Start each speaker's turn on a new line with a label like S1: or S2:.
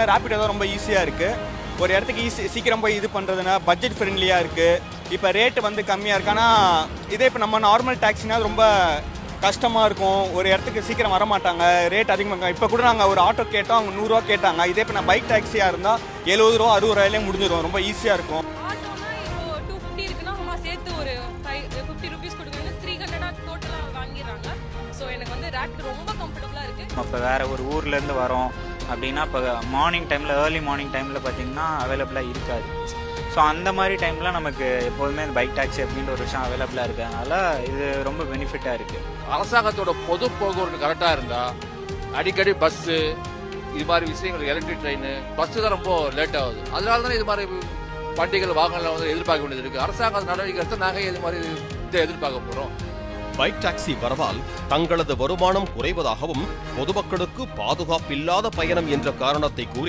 S1: விட ரேபிடோ தான் ரொம்ப ஈஸியாக இருக்குது. ஒரு இடத்துக்கு சீக்கிரம் போய் இது பண்ணுறதுனா பட்ஜெட் ஃப்ரெண்ட்லியாக இருக்குது. இப்போ ரேட்டு வந்து கம்மியாக இருக்கு. ஆனால் இதே இப்போ நம்ம நார்மல் டாக்ஸினா ரொம்ப கஷ்டமாக இருக்கும். ஒரு இடத்துக்கு சீக்கிரம் வர மாட்டாங்க, ரேட் அதிகமாக. இப்போ கூட நாங்கள் ஒரு ஆட்டோ கேட்டோம், அவங்க 100 ரூபா கேட்டாங்க. இதே இப்போ நான் பைக் டாக்ஸியாக இருந்தால் 70 ரூபா 60 ரூபாயிலே முடிஞ்சிடும். ரொம்ப ஈஸியாக இருக்கும்.
S2: ஆட்டோனா இப்போ 250 இருக்குன்னா அம்மா சேர்த்து ஒரு 50 ருபீஸ் கொடுக்குறீங்க, 300 டோட்டலாக வாங்கிடுறாங்க. ஸோ எனக்கு வந்து ரேபிட் ரொம்ப கம்ஃபர்டபுளாக இருக்குது.
S3: இப்போ வேறு ஒரு ஊர்லேருந்து வரோம் அப்படின்னா இப்போ மார்னிங் டைமில் ஏர்லி மார்னிங் டைமில் பார்த்திங்கன்னா அவைலபிளாக இருக்காது. ஸோ அந்த மாதிரி டைமில் நமக்கு எப்போதுமே இந்த பைக் டாக்ஸி அப்படின்ற ஒரு விஷயம் அவைலபிளாக இருக்கிறதுனால இது ரொம்ப பெனிஃபிட்டாக இருக்குது.
S4: அரசாங்கத்தோட பொது போக்குவரத்து கரெக்டாக இருந்தால் அடிக்கடி பஸ்ஸு இது மாதிரி விஷயங்கள், எலக்ட்ரிக் ட்ரெயின், பஸ்ஸு தான் ரொம்ப லேட் ஆகுது. அதனால தான் இது மாதிரி வண்டிகள் வாகனங்கள் வந்து எதிர்பார்க்க வேண்டியது இருக்குது. அரசாங்க நடவடிக்கை எடுத்து நாங்கள் இது மாதிரி இதை எதிர்பார்க்க போகிறோம்.
S5: பைக் டாக்ஸி வரவால் தங்களது வருமானம் குறைவதாகவும் பொதுமக்களுக்கு பாதுகாப்பில்லாத பயணம் என்ற காரணத்தை கூறி